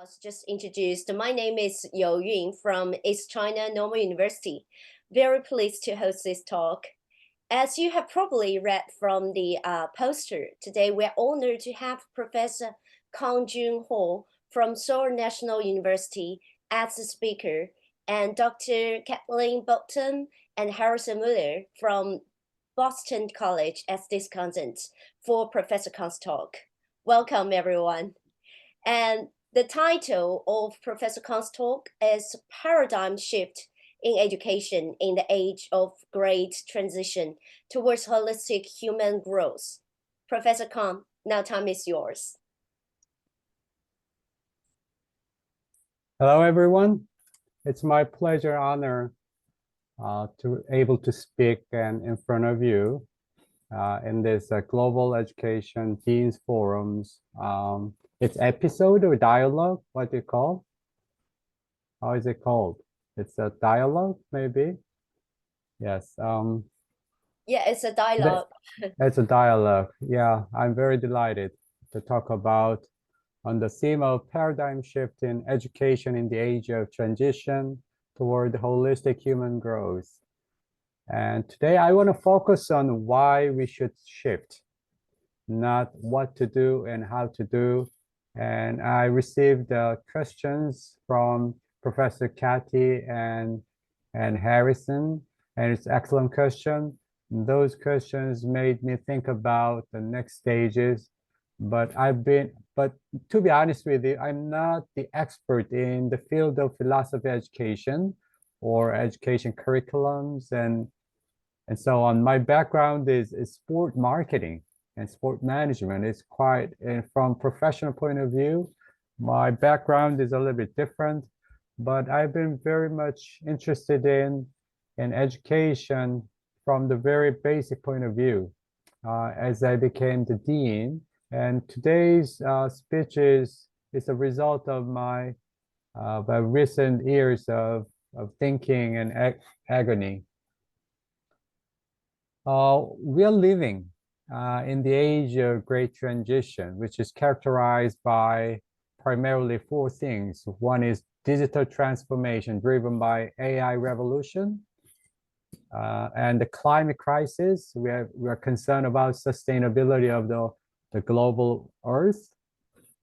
was just introduced, my name is Yo Yun from East China Normal University. Very pleased to host this talk. As you have probably read from the poster, today we're honored to have Professor Kang Jun Ho from Seoul National University as the speaker, and Dr. Caitlyn Bolton and Harrison Mullen from Boston College as discussants for Professor Kang's talk. Welcome, everyone. And the title of Professor Kang's talk is Paradigm Shift in Education in the Age of Great Transition Towards Holistic Human Growth. Professor Kang, now time is yours. Hello, everyone. It's my pleasure, honor to able to speak in front of you in this Global Education Deans Forums. It's episode or dialogue, what do you call? How is it called? It's a dialogue, maybe? Yes. Yeah, it's a dialogue. It's a dialogue. Yeah, I'm very delighted to talk about on the theme of paradigm shift in education in the age of transition toward holistic human growth. And today I want to focus on why we should shift, not what to do and how to do. And I received questions from Professor Kathy and Harrison, and it's an excellent question. And those questions made me think about the next stages. But to be honest with you, I'm not the expert in the field of philosophy education or education curriculums and so on. My background is sport marketing and sport management. It's quite, from professional point of view, my background is a little bit different, but I've been very much interested in education from the very basic point of view as I became the dean. And today's speech is a result of my recent years of thinking and agony. We are living in the age of great transition, which is characterized by primarily four things. One is digital transformation driven by AI revolution and the climate crisis. We are concerned about sustainability of the global Earth,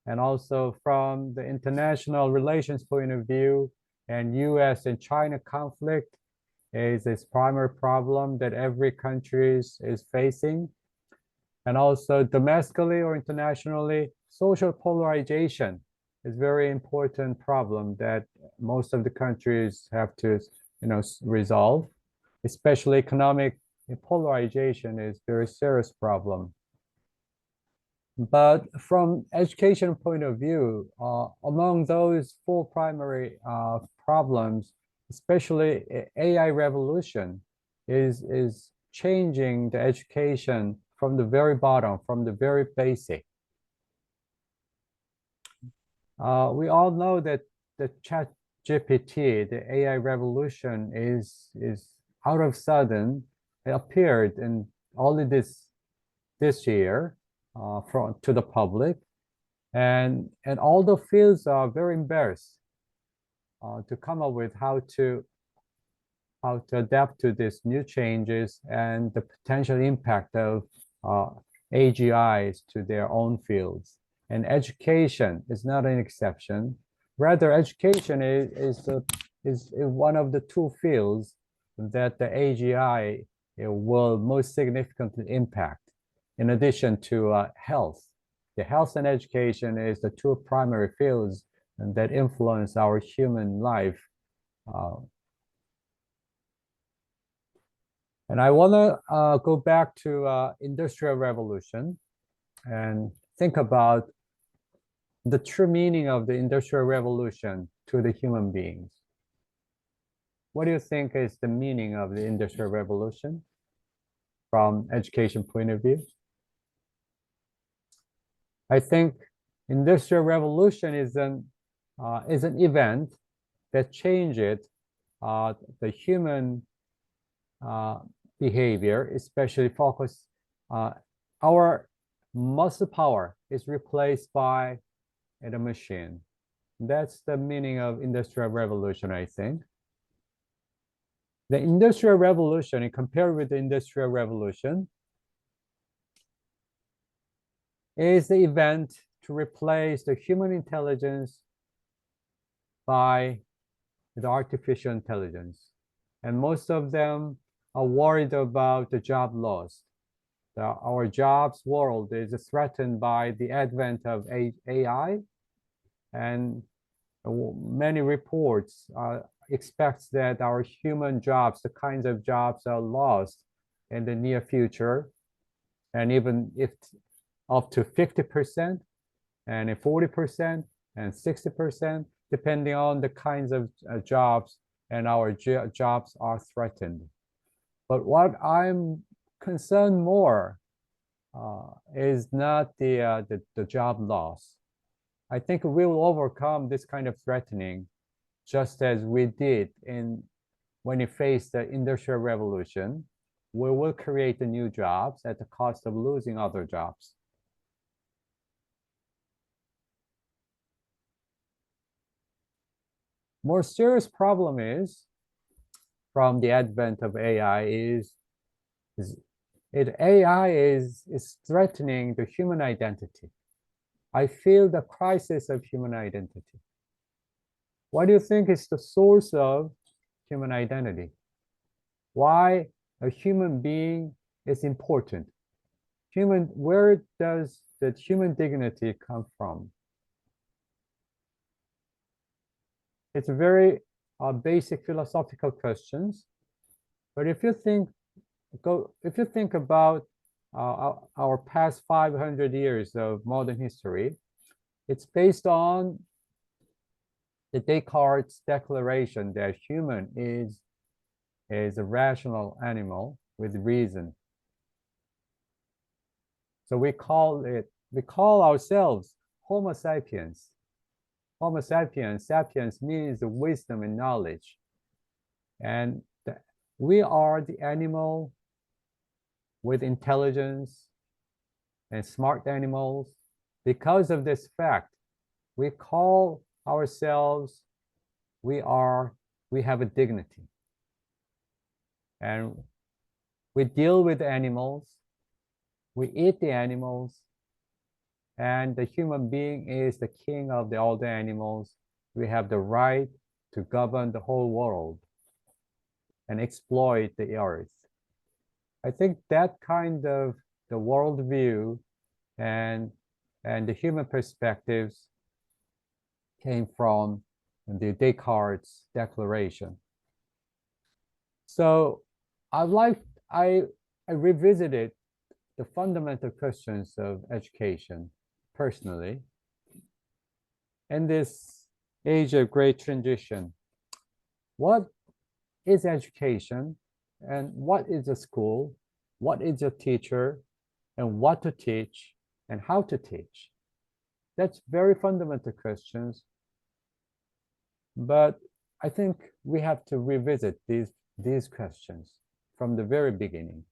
and also from the international relations point of view, and US and China conflict is this primary problem that every country is facing. And also domestically or internationally, social polarization is a very important problem that most of the countries have to resolve. Especially economic polarization is a very serious problem. But from education point of view, among those four primary problems, especially AI revolution is changing the education from the very bottom, from the very basic. We all know that the ChatGPT, the AI revolution is out of sudden, it appeared in only this year to the public, and all the fields are very embarrassed to come up with how to adapt to these new changes and the potential impact of AGIs to their own fields. And education is not an exception. Rather, education is one of the two fields that the AGI will most significantly impact. In addition to health, the health and education is the two primary fields that influence our human life. And I want to go back to Industrial Revolution and think about the true meaning of the Industrial Revolution to the human beings. What do you think is the meaning of the Industrial Revolution from education point of view? I think Industrial Revolution is an event that changed the human behavior, especially focus. Our muscle power is replaced by a machine. That's the meaning of Industrial Revolution, I think. The Industrial Revolution, compared with the Industrial Revolution, is the event to replace the human intelligence by the artificial intelligence. And most of them are worried about the job loss. Our jobs world is threatened by the advent of AI, and many reports expect that our human jobs, the kinds of jobs, are lost in the near future, and even if up to 50% and 40% and 60%, depending on the kinds of jobs, and our jobs are threatened. But what I'm concerned more is not the job loss. I think we will overcome this kind of threatening just as we did when we faced the Industrial Revolution. We will create the new jobs at the cost of losing other jobs. More serious problem is from the advent of AI AI is threatening the human identity. I feel the crisis of human identity. What do you think is the source of human identity? Why a human being is important? Where does the human dignity come from? It's a very basic philosophical questions, but if you think about our past 500 years of modern history, it's based on the Descartes' declaration that human is a rational animal with reason. So we call ourselves Homo sapiens. Homo sapiens, sapiens means the wisdom and knowledge. And we are the animal with intelligence and smart animals. Because of this fact, we call ourselves, we have a dignity. And we deal with animals, we eat the animals, and the human being is the king of all the animals. We have the right to govern the whole world and exploit the earth. I think that kind of the worldview and the human perspectives came from the Descartes' declaration. So I revisited the fundamental questions of education personally in this age of great transition. What is education, and what is a school? What is a teacher, and what to teach and how to teach? That's very fundamental questions. But I think we have to revisit these questions from the very beginning.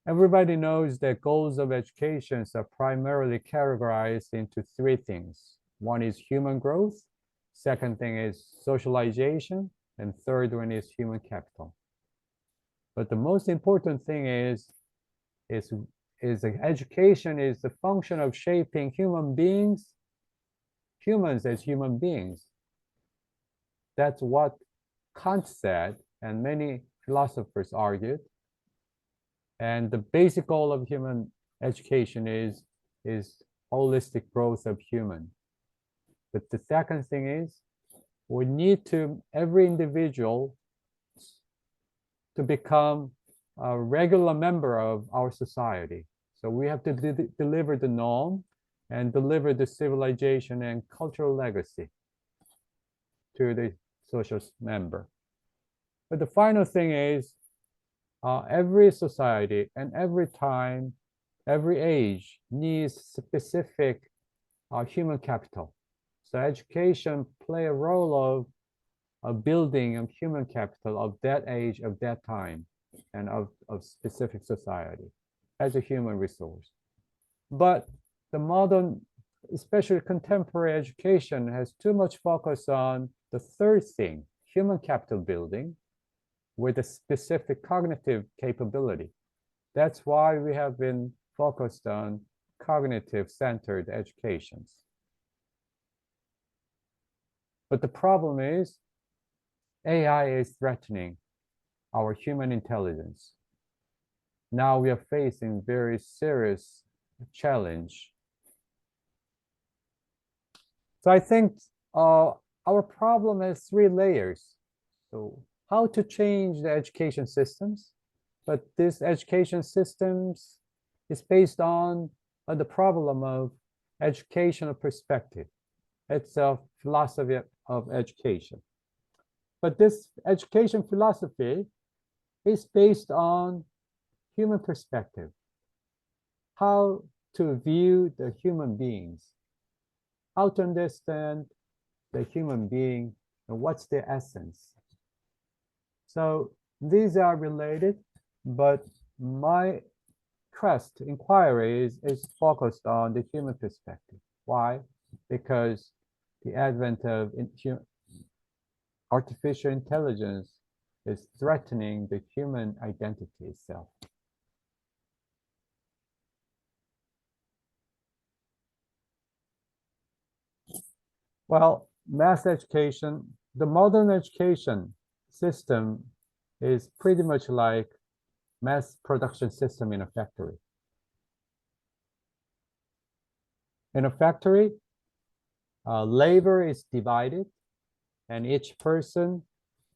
Everybody knows that goals of education are primarily categorized into three things. One is human growth, second thing is socialization, and third one is human capital. But the most important thing is that education is the function of shaping humans as human beings. That's what Kant said, and many philosophers argued. And the basic goal of human education is holistic growth of human. But the second thing is, we need every individual to become a regular member of our society. So we have to deliver the norm and deliver the civilization and cultural legacy to the social member. But the final thing is, every society and every time, every age needs specific human capital. So education play a role of building a human capital of that age, of that time, and of specific society as a human resource. But the modern, especially contemporary education, has too much focus on the third thing, human capital building, with a specific cognitive capability. That's why we have been focused on cognitive-centered educations. But the problem is AI is threatening our human intelligence. Now we are facing very serious challenge. So I think our problem has three layers. So how to change the education systems, but this education systems is based on the problem of educational perspective. It's a philosophy of education. But this education philosophy is based on human perspective, how to view the human beings, how to understand the human being, and what's their essence. So these are related, but my quest inquiry is focused on the human perspective. Why? Because the advent of artificial intelligence is threatening the human identity itself. Well, mass education, the modern education system is pretty much like mass production system in a factory. In a factory, labor is divided and each person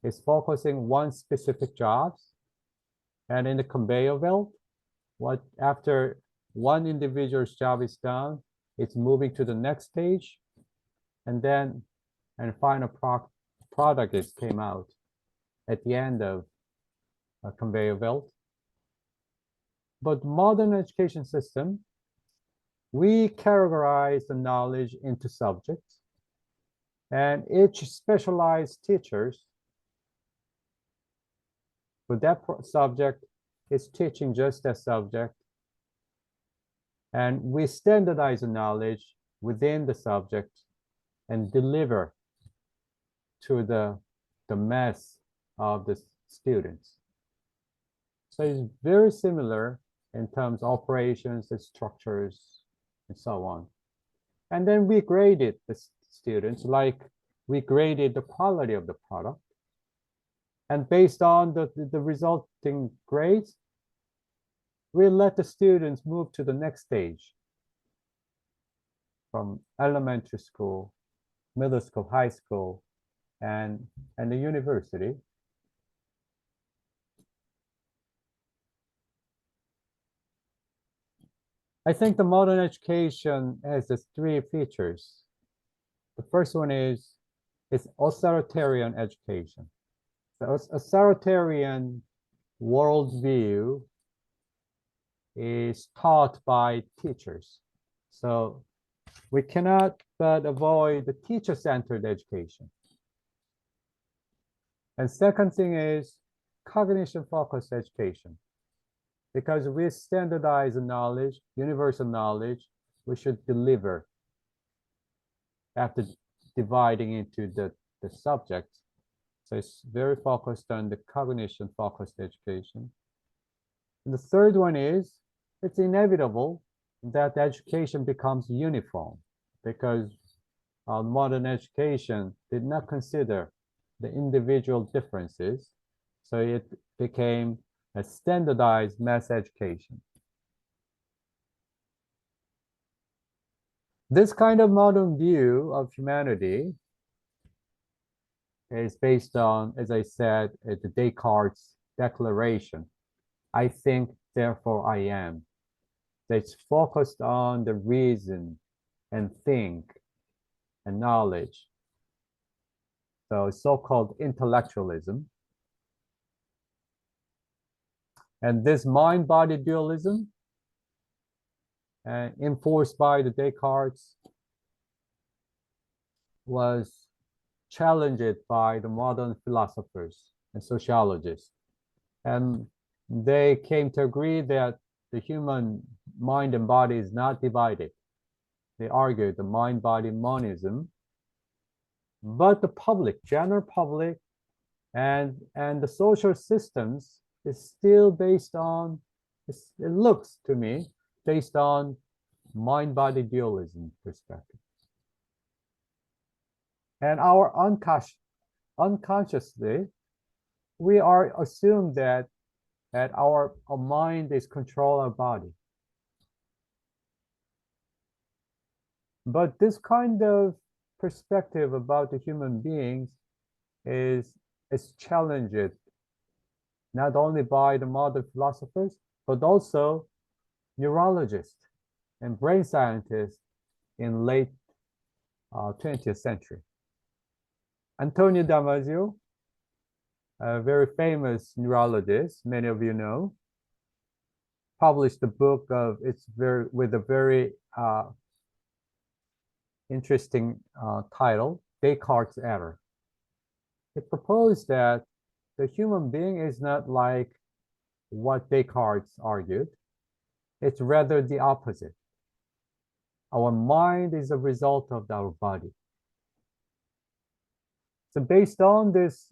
is focusing one specific jobs. And in the conveyor belt, after one individual's job is done, it's moving to the next stage, and then final product came out at the end of a conveyor belt. But modern education system, we categorize the knowledge into subjects, and each specialized teachers for that subject is teaching just that subject, and we standardize the knowledge within the subject and deliver to the mass of the students. So it's very similar in terms of operations and structures and so on. And then we graded the students like we graded the quality of the product. And based on the resulting grades, we let the students move to the next stage from elementary school, middle school, high school, and the university. I think the modern education has these three features. The first one is it's authoritarian education. So authoritarian worldview is taught by teachers. So we cannot but avoid the teacher-centered education. And second thing is cognition-focused education. Because we standardize the knowledge, universal knowledge, we should deliver after dividing into the subjects. So it's very focused on the cognition-focused education. And the third one is, it's inevitable that education becomes uniform because modern education did not consider the individual differences. So it became a standardized mass education. This kind of modern view of humanity is based on, as I said, the Descartes declaration. I think, therefore I am. That's focused on the reason and think and knowledge. So so-called intellectualism. And this mind-body dualism, enforced by the Descartes, was challenged by the modern philosophers and sociologists. And they came to agree that the human mind and body is not divided. They argued the mind-body monism, but the public, general public, and the social systems is still based on, it looks to me, based on mind-body dualism perspective. And our unconsciously, we are assumed that our mind is control our body. But this kind of perspective about the human beings is challenged not only by the modern philosophers, but also neurologists and brain scientists in late 20th century. Antonio Damasio, a very famous neurologist, many of you know, published a book with a very interesting title, Descartes' Error. It proposed that the human being is not like what Descartes argued. It's rather the opposite. Our mind is a result of our body. So based on this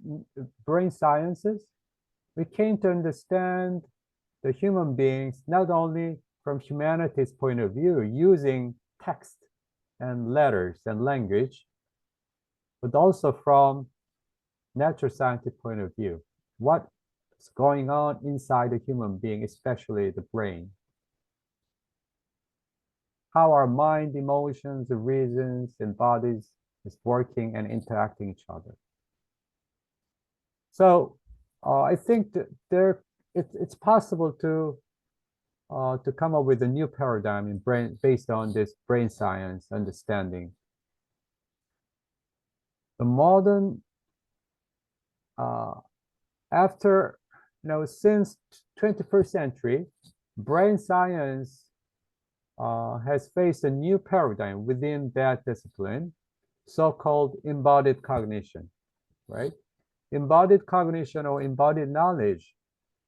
brain sciences, we came to understand the human beings not only from humanity's point of view, using text and letters and language, but also from natural scientific point of view. What's going on inside the human being, especially the brain? How our mind, emotions, reasons, and bodies is working and interacting each other. So I think that it's possible to come up with a new paradigm in brain based on this brain science understanding. The modern after since 21st century, brain science has faced a new paradigm within that discipline, so-called embodied cognition, right? Embodied cognition or embodied knowledge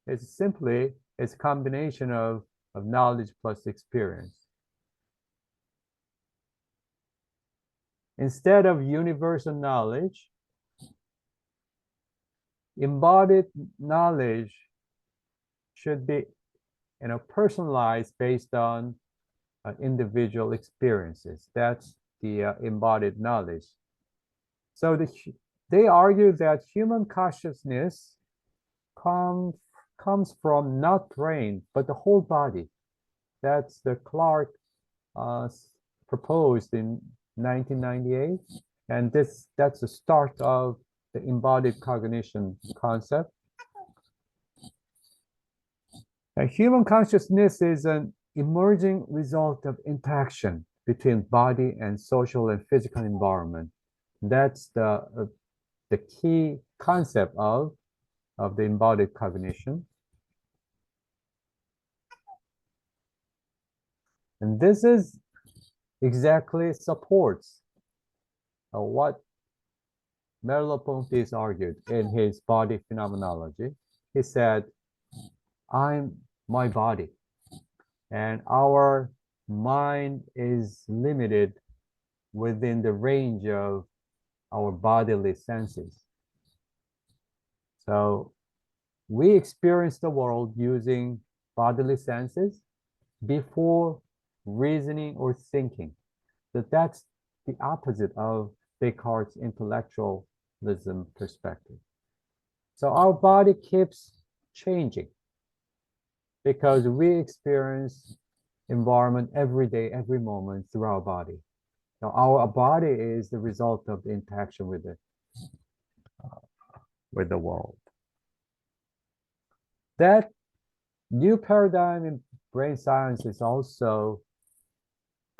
is simply a combination of knowledge plus experience. Instead of universal knowledge, embodied knowledge should be personalized based on individual experiences. That's the embodied knowledge. So they argue that human consciousness comes from not brain, but the whole body. That's the Clark proposed in 1998. And that's the start of the embodied cognition concept. And human consciousness is an emerging result of interaction between body and social and physical environment. That's the key concept of the embodied cognition. And this is exactly supports what Merleau-Ponty argued in his body phenomenology. He said, I'm my body, and our mind is limited within the range of our bodily senses. So we experience the world using bodily senses before reasoning or thinking. That's the opposite of Descartes' intellectualism perspective. So our body keeps changing because we experience environment every day, every moment through our body. Now, our body is the result of the interaction with the world. That new paradigm in brain science is also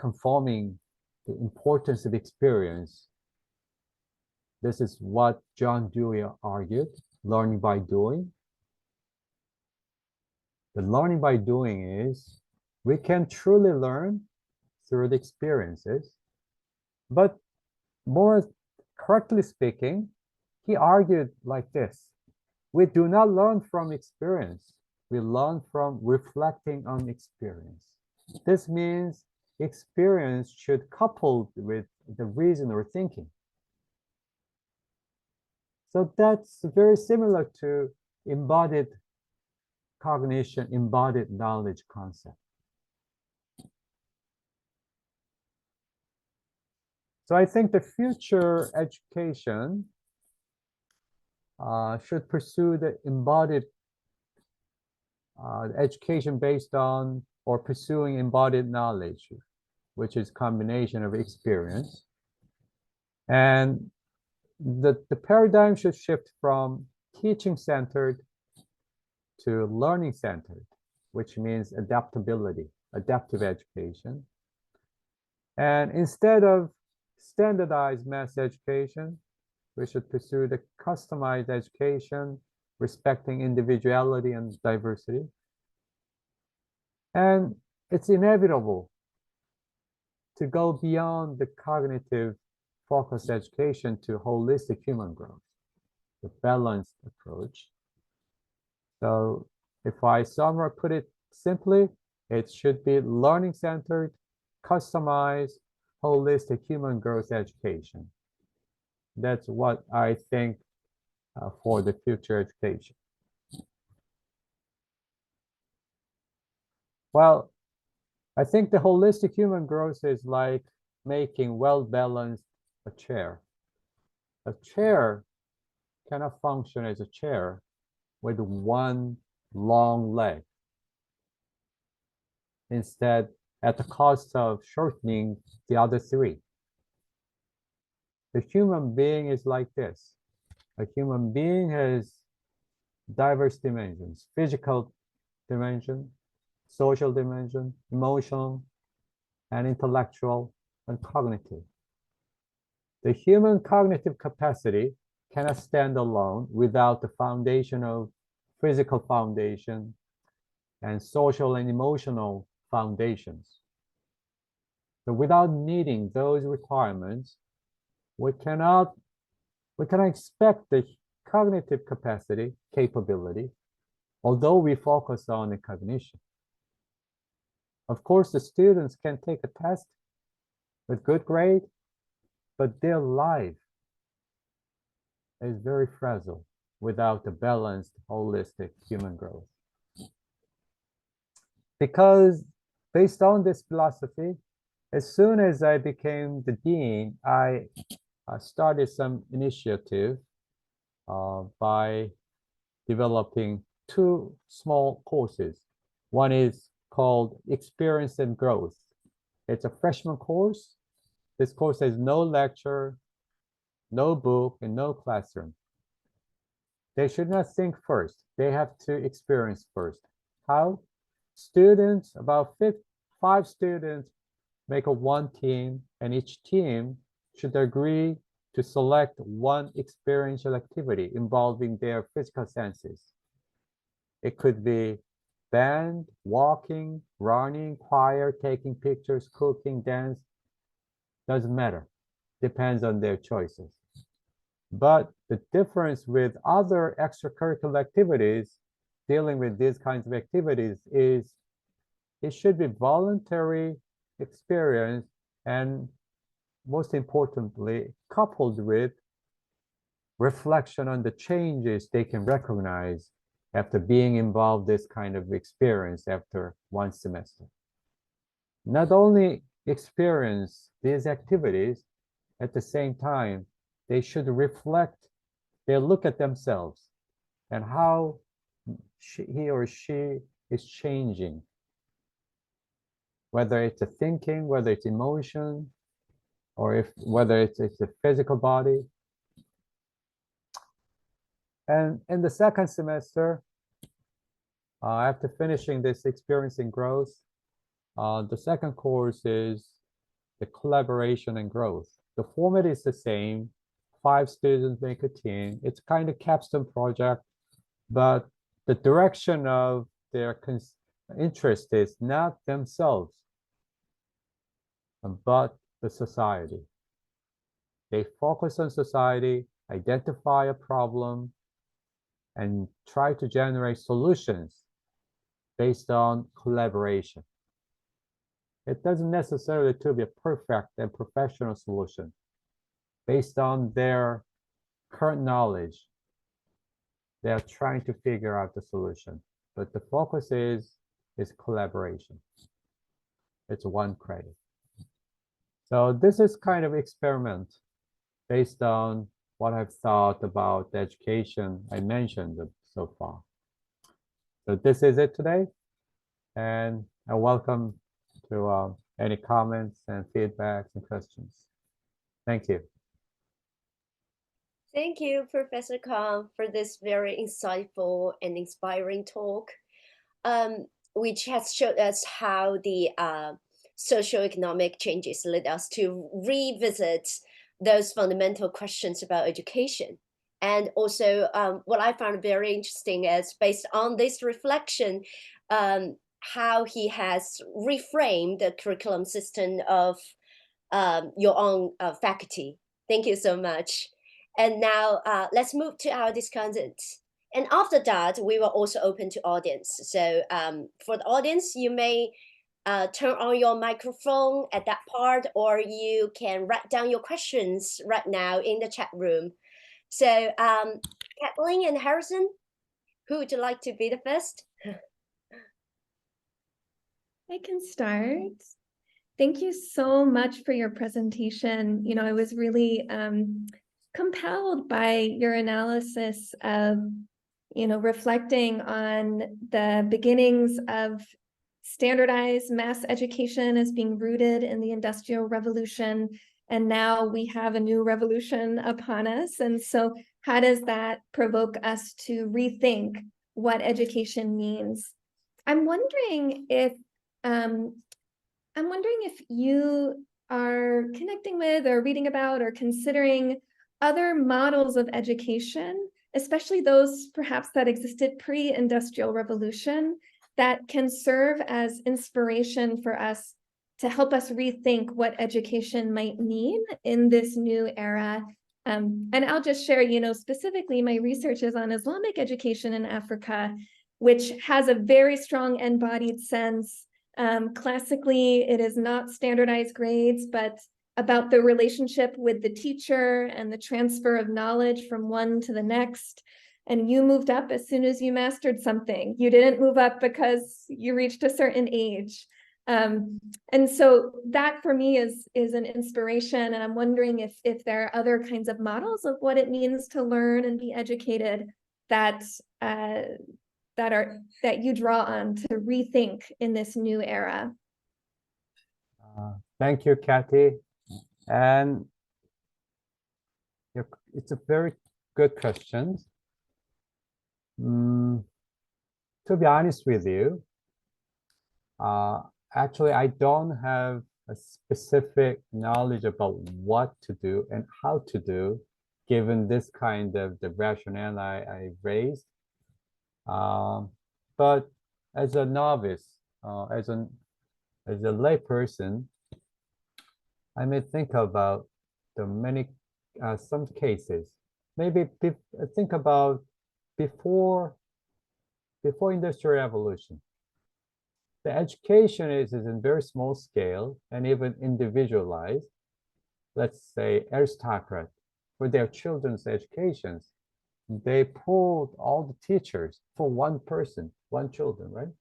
confirming the importance of experience. This is what John Dewey argued, learning by doing. The learning by doing is we can truly learn through the experiences, but more correctly speaking, he argued like this: we do not learn from experience, we learn from reflecting on experience. This means experience should couple with the reason or thinking. So that's very similar to embodied cognition, embodied knowledge concept. So I think the future education should pursue the embodied education based on or pursuing embodied knowledge, which is combination of experience. And the paradigm should shift from teaching-centered to learning-centered, which means adaptability, adaptive education. And instead of standardized mass education, we should pursue the customized education, respecting individuality and diversity. And it's inevitable to go beyond the cognitive focused education to holistic human growth, the balanced approach. So if I put it simply, it should be learning-centered, customized, holistic human growth education. That's what I think for the future education. Well, I think the holistic human growth is like making well-balanced a chair. A chair cannot function as a chair with one long leg. Instead, at the cost of shortening the other three. The human being is like this. A human being has diverse dimensions: physical dimension, social dimension, emotional, and intellectual and cognitive. The human cognitive capacity cannot stand alone without the foundation of physical foundation and social and emotional foundations. So without meeting those requirements, we cannot expect the cognitive capability, although we focus on the cognition. Of course, the students can take a test with good grade, but their life is very fragile without the balanced, holistic human growth. Because based on this philosophy, as soon as I became the dean, I started some initiative by developing two small courses. One is called Experience and Growth. It's a freshman course. This course has no lecture, no book, and no classroom. They should not think first. They have to experience first. How? Students, about 5 students, make one team, and each team should agree to select one experiential activity involving their physical senses. It could be band, walking, running, choir, taking pictures, cooking, dance. Doesn't matter. Depends on their choices. But the difference with other extracurricular activities dealing with these kinds of activities is it should be voluntary experience, and most importantly, coupled with reflection on the changes they can recognize after being involved this kind of experience after one semester. Not only experience these activities, at the same time, they should reflect, they look at themselves and how he or she is changing, whether it's a thinking, whether it's emotion, or whether it's a physical body. And in the second semester, after finishing this experience in growth, the second course is the collaboration and growth. The format is the same. 5 students make a team. It's kind of capstone project, but the direction of their interest is not themselves, but the society. They focus on society, identify a problem, and try to generate solutions based on collaboration. It doesn't necessarily to be a perfect and professional solution based on their current knowledge. They are trying to figure out the solution, but the focus is collaboration. It's one credit. So this is kind of experiment based on what I've thought about the education I mentioned so far. So this is it today, and I welcome to any comments and feedbacks and questions. Thank you. Thank you, Professor Kang, for this very insightful and inspiring talk, which has showed us how the socioeconomic changes led us to revisit those fundamental questions about education. And also what I found very interesting is, based on this reflection, how he has reframed the curriculum system of your own faculty. Thank you so much. And now let's move to our discussants. And after that, we will also open to audience. So for the audience, you may turn on your microphone at that part, or you can write down your questions right now in the chat room. So Caitlyn and Harrison, who would you like to be the first? I can start. Thank you so much for your presentation. You know, I was really compelled by your analysis of, you know, reflecting on the beginnings of standardized mass education as being rooted in the Industrial Revolution. And now we have a new revolution upon us. And so how does that provoke us to rethink what education means? I'm wondering if you are connecting with or reading about or considering other models of education, especially those perhaps that existed pre-Industrial Revolution, that can serve as inspiration for us to help us rethink what education might mean in this new era. And I'll just share, you know, specifically my research is on Islamic education in Africa, which has a very strong embodied sense. Classically, it is not standardized grades, but about the relationship with the teacher and the transfer of knowledge from one to the next. And you moved up as soon as you mastered something. You didn't move up because you reached a certain age. And so that for me is an inspiration. And I'm wondering if there are other kinds of models of what it means to learn and be educated that you draw on to rethink in this new era. Thank you, Kathy. And it's a very good question. To be honest with you, actually, I don't have a specific knowledge about what to do and how to do, given this kind of the rationale I raised. But as a novice, as a lay person, I may think about the many some cases. Maybe think about before Industrial Revolution. The education is in very small scale and even individualized. Let's say aristocrat, for their children's educations, they pulled all the teachers for one person, one children, right?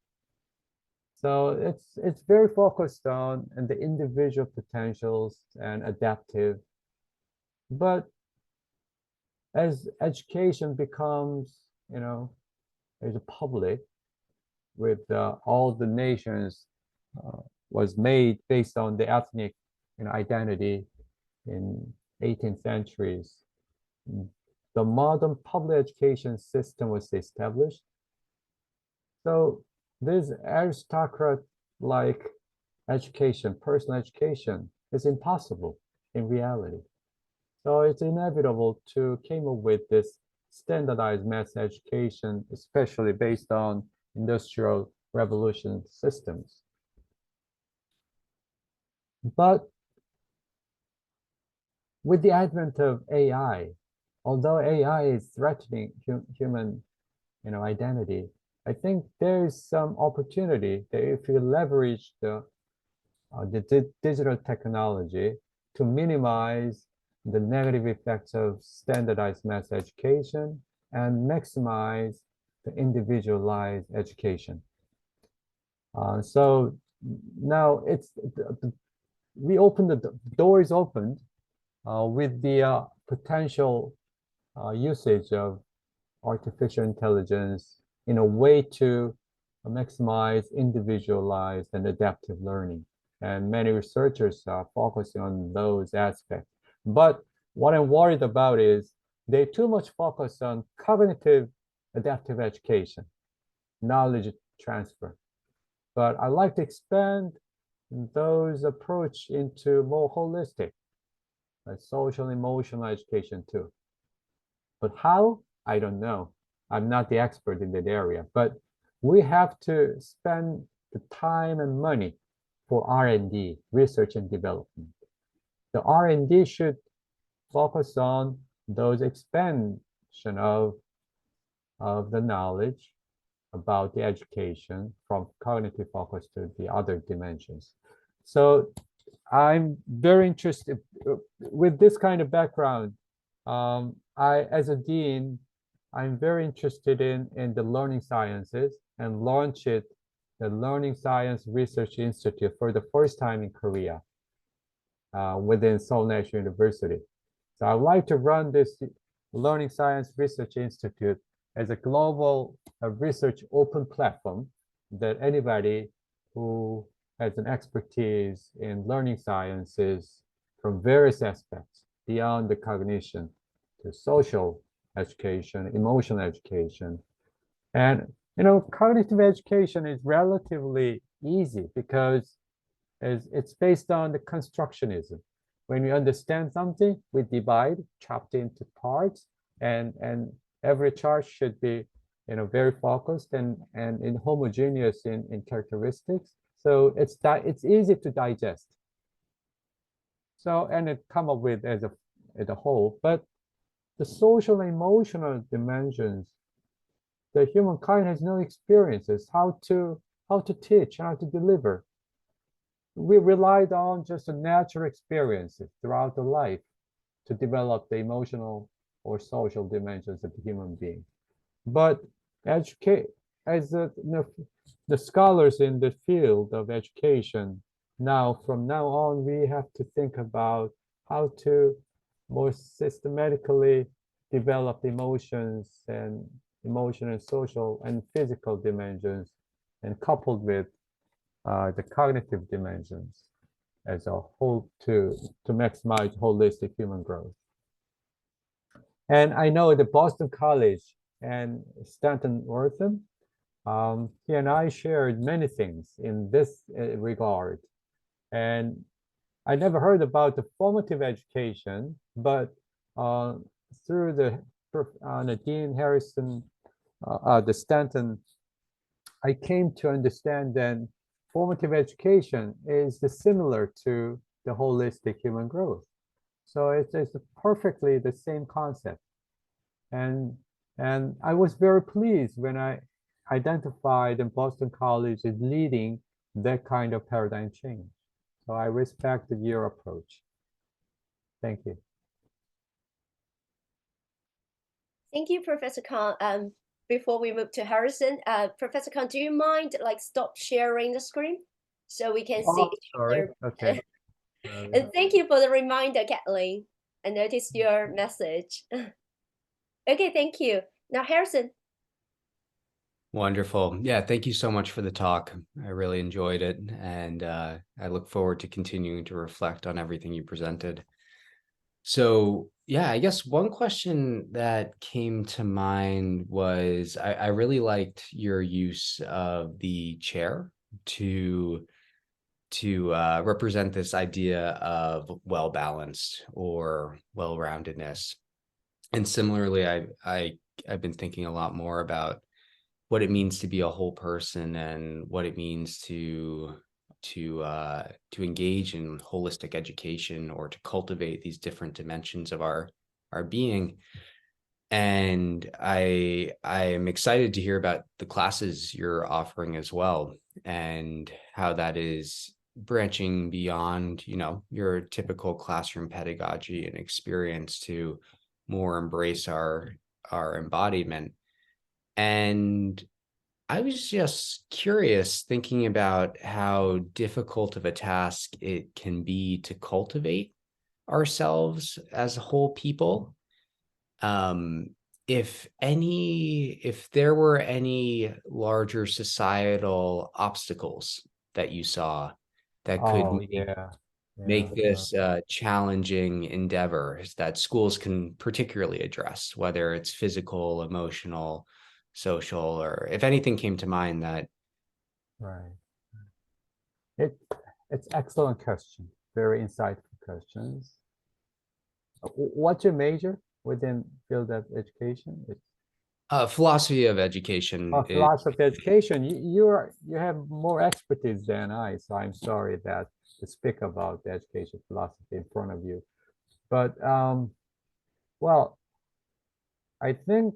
So it's very focused on the individual potentials and adaptive. But as education becomes, you know, as a public, with all the nations was made based on the ethnic, you know, identity in 18th centuries. The modern public education system was established. So this aristocrat-like education, personal education, is impossible in reality. So it's inevitable to come up with this standardized mass education, especially based on Industrial Revolution systems. But with the advent of AI, although AI is threatening human, you know, identity, I think there is some opportunity that if you leverage the digital technology to minimize the negative effects of standardized mass education and maximize the individualized education. So now we opened the door is opened with the potential usage of artificial intelligence in a way to maximize individualized and adaptive learning. And many researchers are focusing on those aspects. But what I'm worried about is they too much focus on cognitive adaptive education, knowledge transfer. But I'd like to expand those approach into more holistic, like social emotional education too. But how? I don't know. I'm not the expert in that area, but we have to spend the time and money for R&D, research and development. The R&D should focus on those expansion of the knowledge about the education from cognitive focus to the other dimensions. So I'm very interested with this kind of background. As a dean, I'm very interested in the learning sciences and launch the Learning Science Research Institute for the first time in Korea within Seoul National University. So I'd like to run this Learning Science Research Institute as a global research open platform that anybody who has an expertise in learning sciences from various aspects beyond the cognition to social education, emotional education. And cognitive education is relatively easy because it's based on the constructionism. When we understand something, we divide, chopped into parts, and every chart should be very focused and homogeneous in characteristics. So it's easy to digest. So and it come up with as a whole, but the social and emotional dimensions, the humankind has no experiences how to teach, how to deliver. We relied on just the natural experiences throughout the life to develop the emotional or social dimensions of the human being. But as the scholars in the field of education, from now on, we have to think about how to more systematically develop emotions and emotional, social, and physical dimensions, and coupled with the cognitive dimensions as a whole to maximize holistic human growth. And I know the Boston College and Stanton Wortham, he and I shared many things in this regard. And I never heard about the formative education, but through the Dean Harrison, the Stanton, I came to understand that formative education is similar to the holistic human growth. So it's perfectly the same concept. And I was very pleased when I identified that Boston College is leading that kind of paradigm change. So I respected your approach. Thank you. Thank you, Professor Khan. Before we move to Harrison, Professor Khan, do you mind stop sharing the screen so we can see each sorry. other? Okay. And thank you for the reminder, Caitlyn. I noticed your message. Okay, thank you. Now, Harrison. Wonderful. Yeah, thank you so much for the talk. I really enjoyed it, and I look forward to continuing to reflect on everything you presented. So, yeah, I guess one question that came to mind was I really liked your use of the chair to represent this idea of well-balanced or well-roundedness. And similarly, I've been thinking a lot more about what it means to be a whole person and what it means to engage in holistic education or to cultivate these different dimensions of our being. And I am excited to hear about the classes you're offering as well, and how that is branching beyond, your typical classroom pedagogy and experience to more embrace our embodiment. And I was just curious, thinking about how difficult of a task it can be to cultivate ourselves as whole people. um if there were any larger societal obstacles that you saw that could Oh, yeah. Yeah. make this challenging endeavor that schools can particularly address, whether it's physical, emotional, social, or if anything came to mind that. Right. It it's excellent question. Very insightful questions. What's your major within field of education? It's Philosophy of education is. philosophy of education. You have more expertise than I, so I'm sorry that to speak about the education philosophy in front of you. But well, I think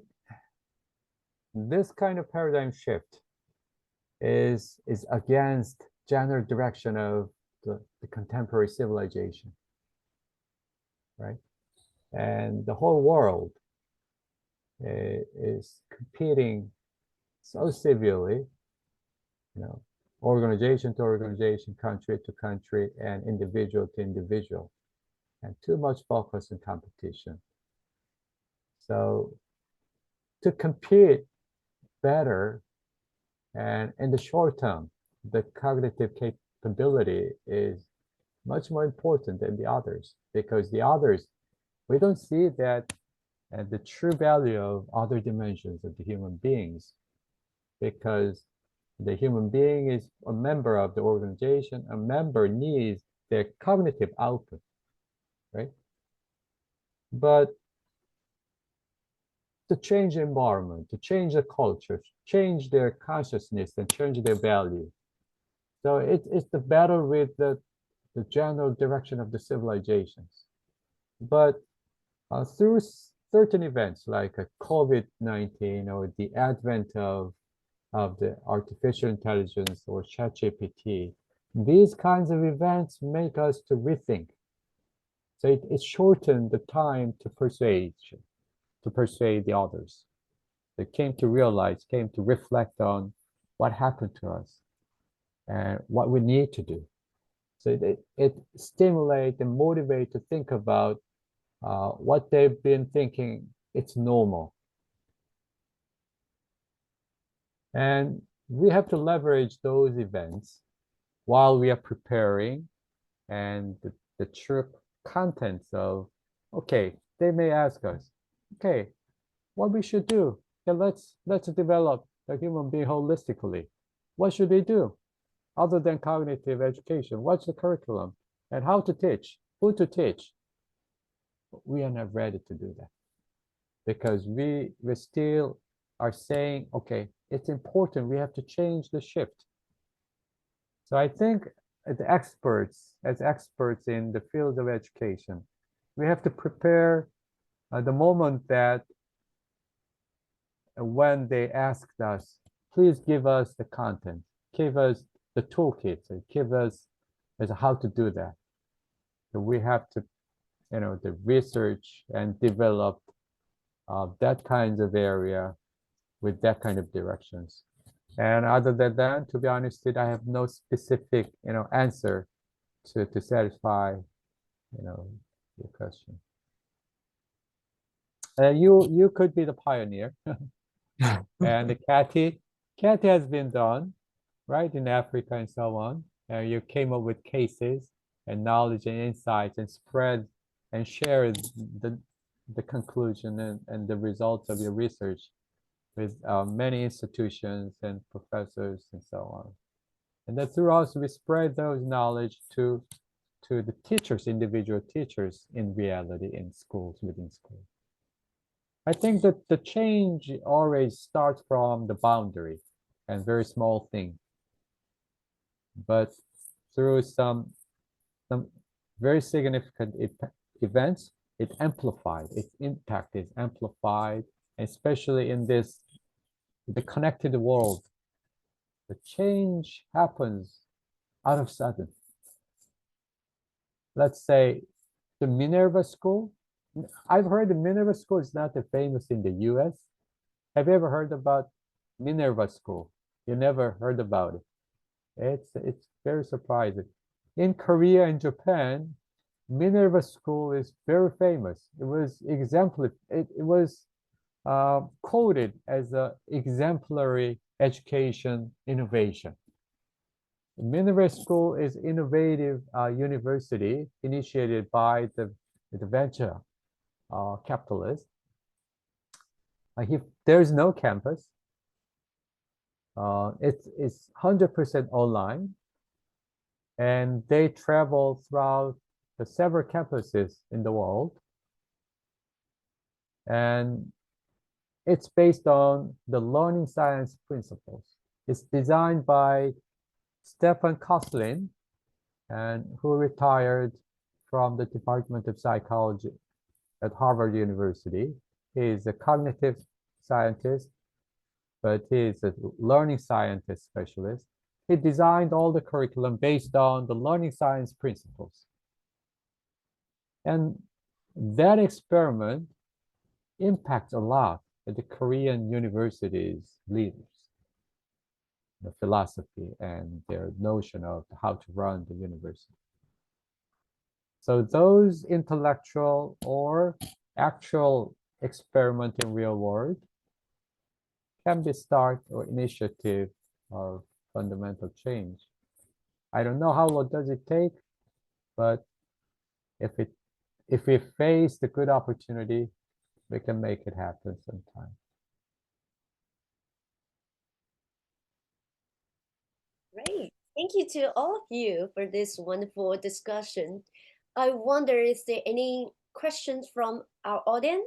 this kind of paradigm shift is against general direction of the contemporary civilization, right? And the whole world is competing so severely, organization to organization, country to country, and individual to individual, and too much focus on competition. So to compete better and in the short term, the cognitive capability is much more important than the others, because the others, we don't see that the true value of other dimensions of the human beings, because the human being is a member of the organization. A member needs their cognitive output, right? But to change the environment, to change the culture, change their consciousness, and change their value. So it's the battle with the general direction of the civilizations. But through certain events like COVID-19 or the advent of the artificial intelligence or ChatGPT, these kinds of events make us to rethink. So it shortened the time to persuade the others. They came to realize, came to reflect on what happened to us and what we need to do. So it stimulates and motivates to think about what they've been thinking it's normal. And we have to leverage those events while we are preparing, and the true contents of, okay, they may ask us, okay, what we should do? Okay, let's develop the human being holistically. What should they do other than cognitive education? What's the curriculum and how to teach, who to teach? We are not ready to do that, because we still are saying, okay, it's important, we have to change the shift. So I think as experts in the field of education, we have to prepare the moment that when they asked us, please give us the content, give us the toolkit, give us as how to do that. So we have to, the research and develop that kind of area with that kind of directions. And other than that, to be honest, I have no specific, answer to satisfy, your question. You could be the pioneer. And Kathy has been done, right, in Africa and so on. You came up with cases and knowledge and insights and spread and shared the conclusion and the results of your research with many institutions and professors and so on. And then through us, we spread those knowledge to the teachers, individual teachers in reality in schools, within schools. I think that the change always starts from the boundary and very small thing. But through some very significant events, It's amplified. Its impact is amplified, especially in the connected world. The change happens out of sudden. Let's say the Minerva School. I've heard the Minerva School is not that famous in the US. Have you ever heard about Minerva School? You never heard about it. It's very surprising. In Korea and Japan, Minerva School is very famous. It was quoted as an exemplary education innovation. Minerva School is innovative university initiated by the venture capitalist. There is no campus. It's 100% online, and they travel throughout the several campuses in the world, and it's based on the learning science principles. It's designed by Stefan Koslin, and who retired from the Department of Psychology at Harvard University. He is a cognitive scientist, but he is a learning scientist specialist. He designed all the curriculum based on the learning science principles. And that experiment impacts a lot at the Korean universities' leaders, the philosophy and their notion of how to run the university. So those intellectual or actual experiment in real world can be start or initiative of fundamental change. I don't know how long does it take, but if we face the good opportunity, we can make it happen sometime. Great. Thank you to all of you for this wonderful discussion. I wonder, is there any questions from our audience?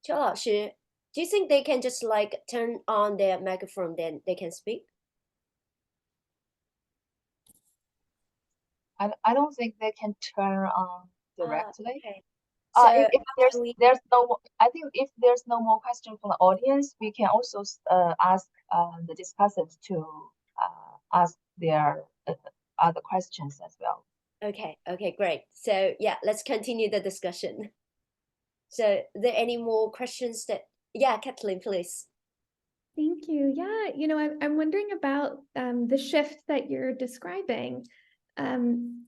邱老师, do you think they can just like turn on their microphone, then they can speak? I don't think they can turn on directly. Okay. I think if there's no more question from the audience, we can also ask the discussants to ask their other questions as well. Okay, great. So yeah, let's continue the discussion. So are there any more questions that, yeah, Caitlyn, please. Thank you. Yeah, I'm wondering about the shift that you're describing. In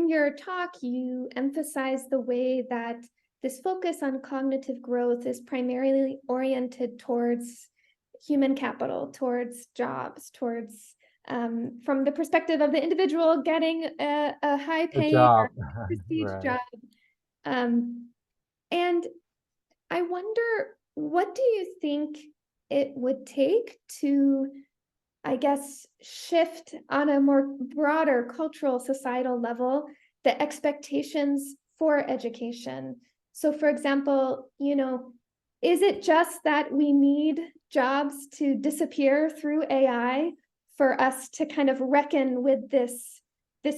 your talk, you emphasize the way that this focus on cognitive growth is primarily oriented towards human capital, towards jobs, towards from the perspective of the individual getting a high-paying or prestige job. And I wonder, what do you think it would take to, I guess, shift on a more broader cultural, societal level, the expectations for education? So for example, is it just that we need jobs to disappear through AI for us to kind of reckon with this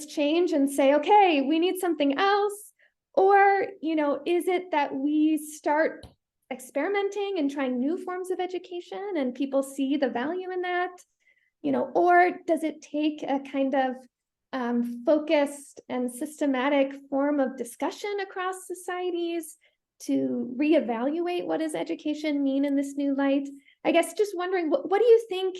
change and say, okay, we need something else? Or, is it that we start experimenting and trying new forms of education and people see the value in that? Or does it take a kind of focused and systematic form of discussion across societies to reevaluate what does education mean in this new light? I guess just wondering, what do you think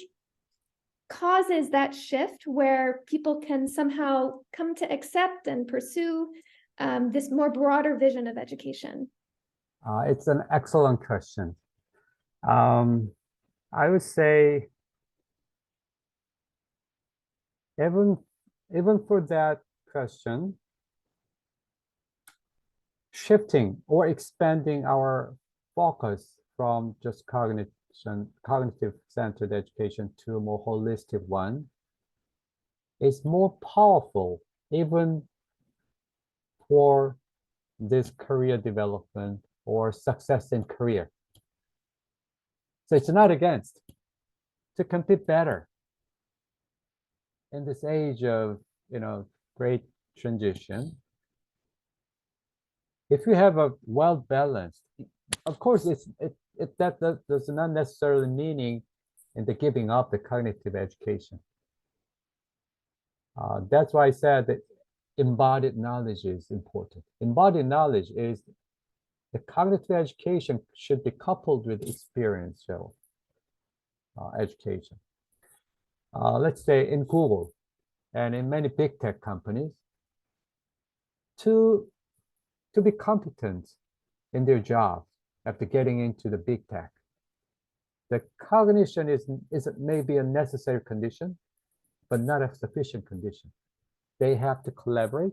causes that shift where people can somehow come to accept and pursue this more broader vision of education? It's an excellent question. I would say even for that question, shifting or expanding our focus from just cognitive-centered education to a more holistic one is more powerful even for this career development or success in career. So it's not against, to compete better in this age of great transition. if you have a well-balanced, of course, that does not necessarily meaning in the giving up the cognitive education. That's why I said that embodied knowledge is important. Embodied knowledge is the cognitive education should be coupled with experiential education. Let's say in Google and in many big tech companies, to be competent in their job after getting into the big tech, the cognition is maybe a necessary condition, but not a sufficient condition. They have to collaborate,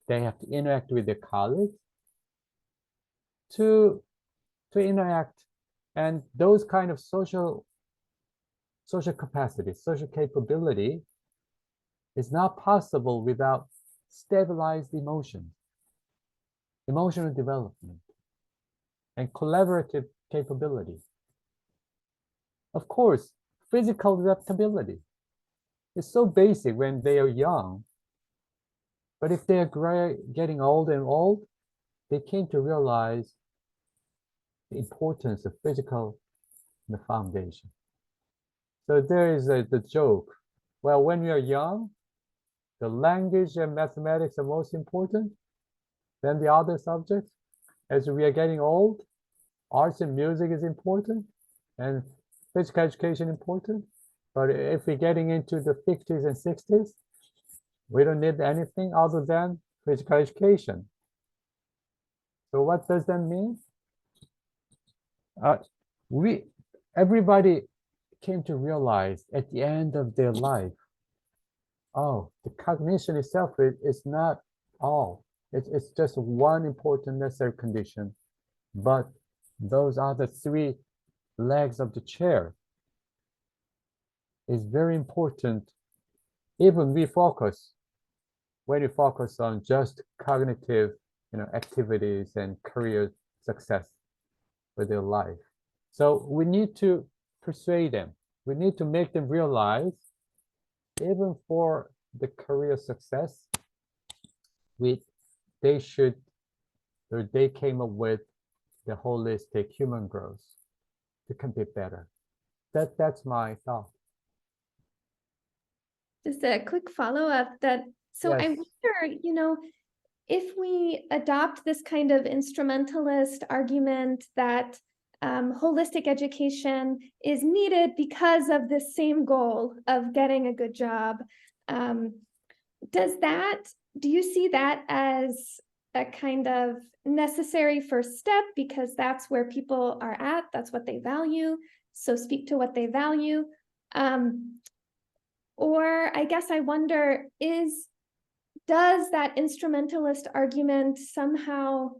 they have to interact with their colleagues to interact, and those kind of social capacity, social capability is not possible without stabilized emotional development, and collaborative capability. Of course, physical adaptability is so basic when they are young, but if they are getting old and old, they came to realize the importance of physical in the foundation. So there is the joke. Well, when we are young, the language and mathematics are most important than the other subjects. As we are getting old, arts and music is important, and physical education important. But if we're getting into the 50s and 60s, we don't need anything other than physical education. So what does that mean? Everybody came to realize at the end of their life, oh, the cognition itself is not all. It's just one important necessary condition, but those are the three legs of the chair is very important. Even when you focus on just cognitive, activities and career success with their life. So we need to persuade them. We need to make them realize, even for the career success, they came up with the holistic human growth. It can be better. That's my thought. Just a quick follow-up that, so Yes. I wonder, if we adopt this kind of instrumentalist argument that holistic education is needed because of this same goal of getting a good job, do you see that as a kind of necessary first step because that's where people are at, that's what they value, so speak to what they value? Or I guess I wonder, does that instrumentalist argument somehow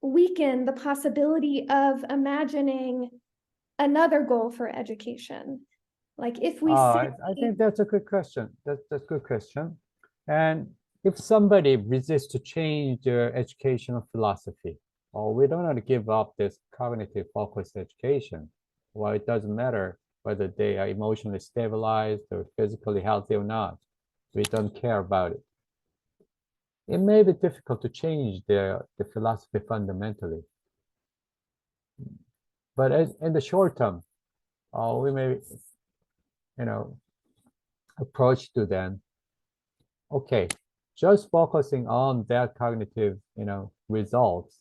weaken the possibility of imagining another goal for education? Like if we I think that's a good question. That's a good question. And if somebody resists to change their educational philosophy, or we don't want to give up this cognitive focused education, well, it doesn't matter whether they are emotionally stabilized or physically healthy or not. We don't care about it. It may be difficult to change the philosophy fundamentally. But in the short term, we may, approach to them, okay, just focusing on their cognitive, results,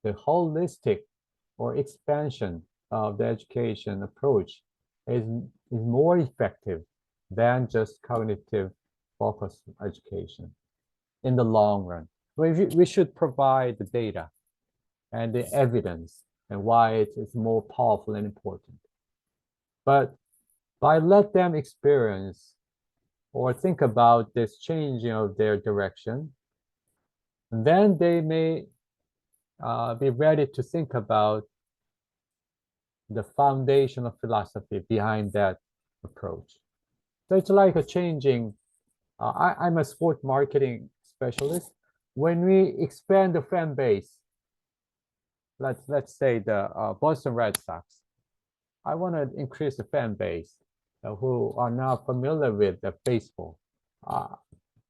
the holistic or expansion of the education approach is more effective than just cognitive focused education in the long run. We should provide the data and the evidence and why it's more powerful and important. But by let them experience or think about this changing of their direction, then they may be ready to think about the foundational philosophy behind that approach. So it's like a changing, I'm a sport marketing specialist. When we expand the fan base, let's say the Boston Red Sox, I want to increase the fan base who are not familiar with the baseball.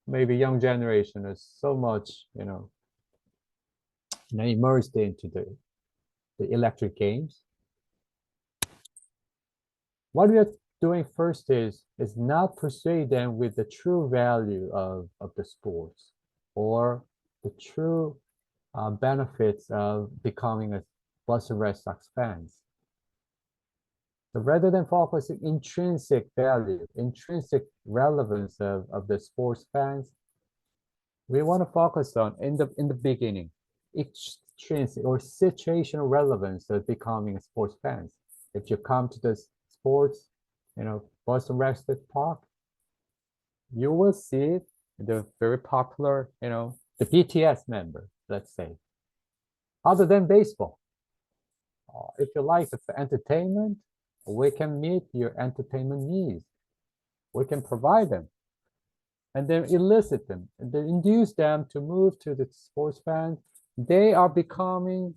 Maybe young generation is so much, immersed into the electric games. What we are doing first is not persuade them with the true value of the sports or the true benefits of becoming a Boston Red Sox fans. So rather than focusing intrinsic value, intrinsic relevance of the sports fans, we want to focus on in the beginning, extrinsic or situational relevance of becoming a sports fans. If you come to the sports, Boston Red Sox Park, you will see the very popular, the BTS member, let's say. Other than baseball, if you like entertainment, we can meet your entertainment needs. We can provide them, and then elicit them, and then induce them to move to the sports fans. They are becoming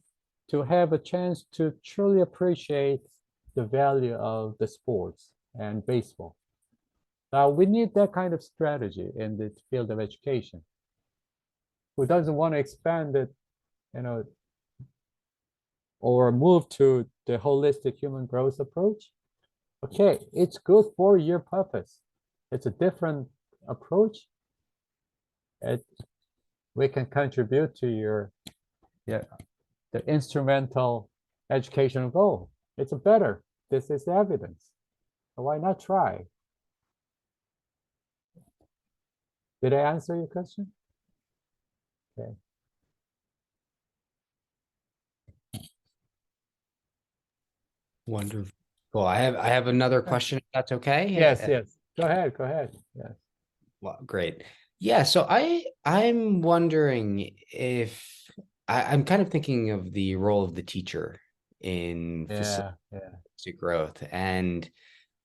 to have a chance to truly appreciate the value of the sports and baseball. Now we need that kind of strategy in the field of education. Who doesn't want to expand it, or move to the holistic human growth approach? Okay, it's good for your purpose. It's a different approach. We can contribute to the instrumental educational goal. It's better. This is evidence. So why not try? Did I answer your question? Okay. Wonderful. I have another question, if that's okay. Yes. Go ahead. Yes. Well, great. Yeah, so I'm wondering if I'm kind of thinking of the role of the teacher in facilitating growth, and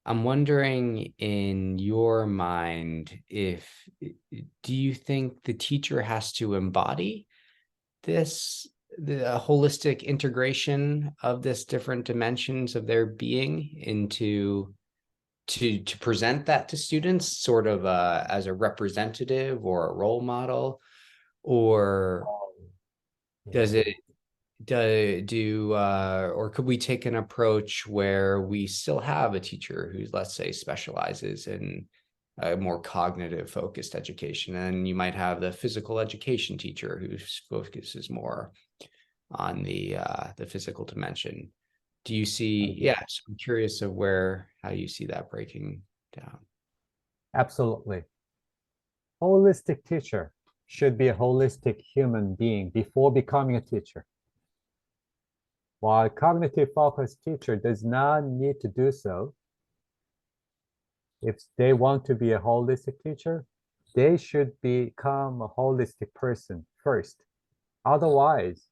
I'm wondering, in your mind, do you think the teacher has to embody the holistic integration of this different dimensions of their being into to present that to students, sort of as a representative or a role model, or does it or could we take an approach where we still have a teacher who's, let's say, specializes in a more cognitive focused education, and you might have the physical education teacher who focuses more on the physical dimension? Do you see, so I'm curious of how you see that breaking down. Absolutely. Holistic teacher should be a holistic human being before becoming a teacher. While cognitive focused teacher does not need to do so, if they want to be a holistic teacher, they should become a holistic person first. Otherwise,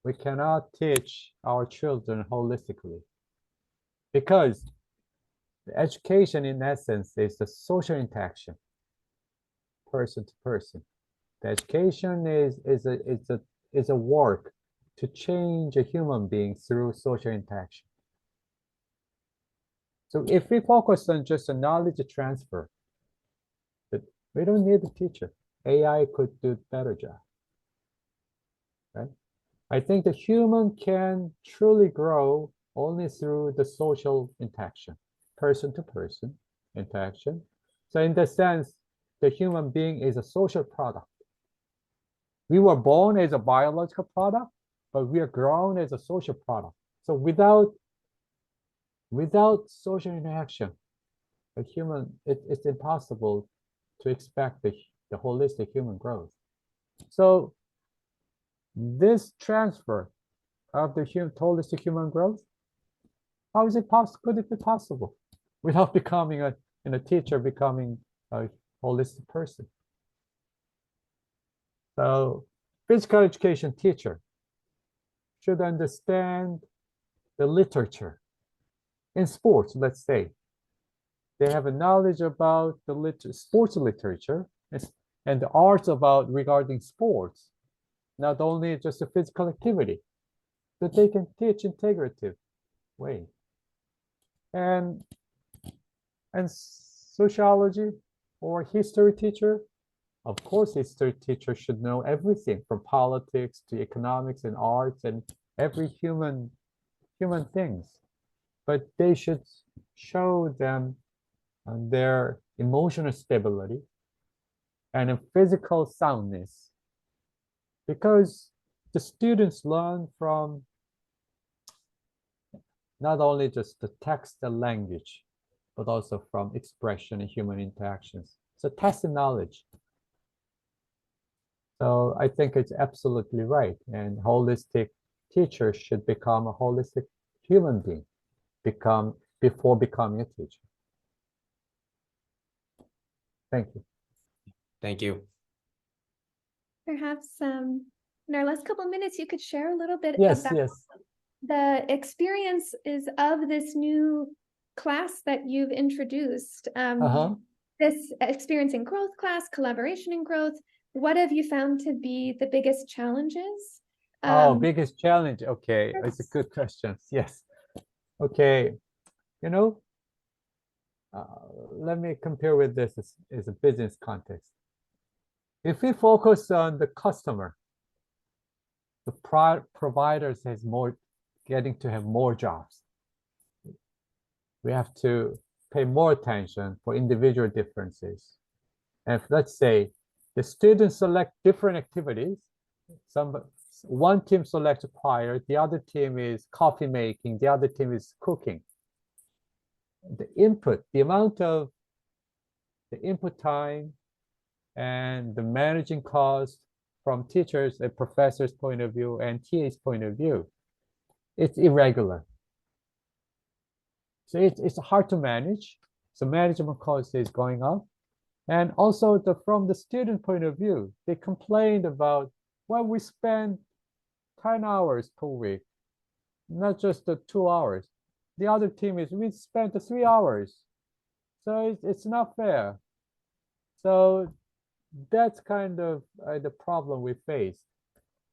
we cannot teach our children holistically, because the education, in essence, is the social interaction, person to person. The education is a work to change a human being through social interaction. So if we focus on just a knowledge transfer, we don't need a teacher. AI could do a better job, right? I think the human can truly grow only through the social interaction, person to person interaction. So in that sense, the human being is a social product. We were born as a biological product, but we are grown as a social product. So without social interaction, it's impossible to expect the holistic human growth. So this transfer of the holistic human growth, how is it possible? Could it be possible without becoming a teacher, becoming a holistic person? So physical education teacher should understand the literature. In sports, let's say, they have a knowledge about the sports literature and the arts regarding sports, not only just a physical activity, that they can teach integrative way. And sociology or history teacher Of course, history teachers should know everything from politics to economics and arts and every human things. But they should show them their emotional stability and a physical soundness, because the students learn from not only just the text and language, but also from expression and human interactions. So tacit knowledge. So I think it's absolutely right. And holistic teachers should become a holistic human being, before becoming a teacher. Thank you. Thank you. Perhaps in our last couple of minutes, you could share a little bit Yes, about yes. the experiences of this new class that you've introduced. This experience in growth class, collaboration in growth. What have you found to be the biggest challenges? Biggest challenge. Okay, it's a good question. Yes. Okay, you know, let me compare with this as a business context. If we focus on the customer, the providers getting to have more jobs. We have to pay more attention for individual differences. And if, let's say, the students select different activities, one team selects choir, the other team is coffee making, the other team is cooking. The input, the amount of the input time and the managing cost from teachers and professors' point of view and TA's point of view, it's irregular. So it's hard to manage. So management cost is going up. And also from the student point of view, they complained about, well, we spend 10 hours per week, not just the 2 hours. The other team is, we spent 3 hours. So it's not fair. So that's kind of the problem we face.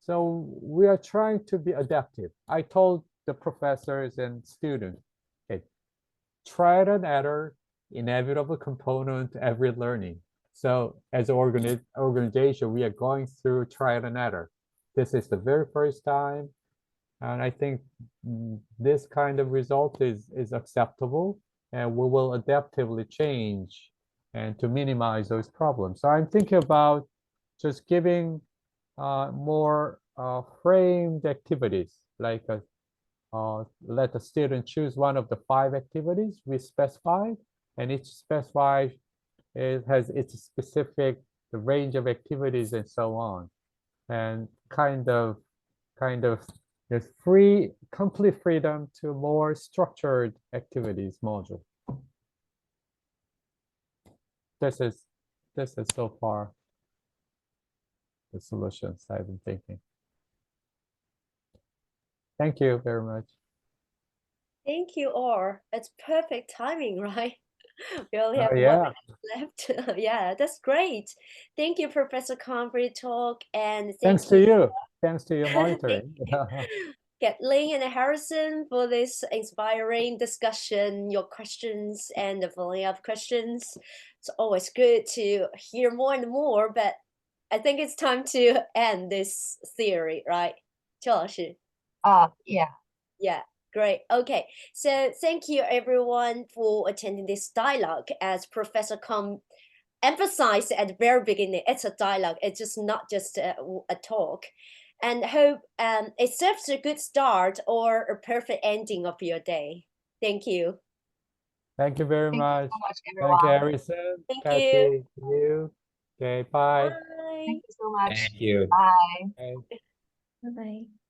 So we are trying to be adaptive. I told the professors and students, okay, trial and error, inevitable component to every learning. So as an organization, we are going through trial and error. This is the very first time. And I think this kind of result is acceptable, and we will adaptively change and to minimize those problems. So I'm thinking about just giving more framed activities, like let the student choose one of the 5 activities we specified, and each specified has its specific range of activities and so on, and kind of there's complete freedom to more structured activities module. This is so far the solutions I've been thinking. Thank you very much. Thank you all. It's perfect timing, right? We only have Yeah. 1 minute left. Yeah, that's great. Thank you, Professor Khan, for your talk, and Thanks to you. Thanks to your monitoring. Caitlyn and Harrison for this inspiring discussion, your questions and the following up questions. It's always good to hear more and more, but I think it's time to end this theory, right? 邱老师. Yeah. Yeah, great. Okay, so thank you everyone for attending this dialogue. As Professor Khan emphasized at the very beginning, it's a dialogue. It's just not just a talk. And hope it serves a good start or a perfect ending of your day. Thank you. Thank you very much. Thank you so much, everyone. Thank you, Harrison. Thank Kathy, you. Okay, bye. Bye. Thank you so much. Thank you. Bye. Bye. Bye-bye.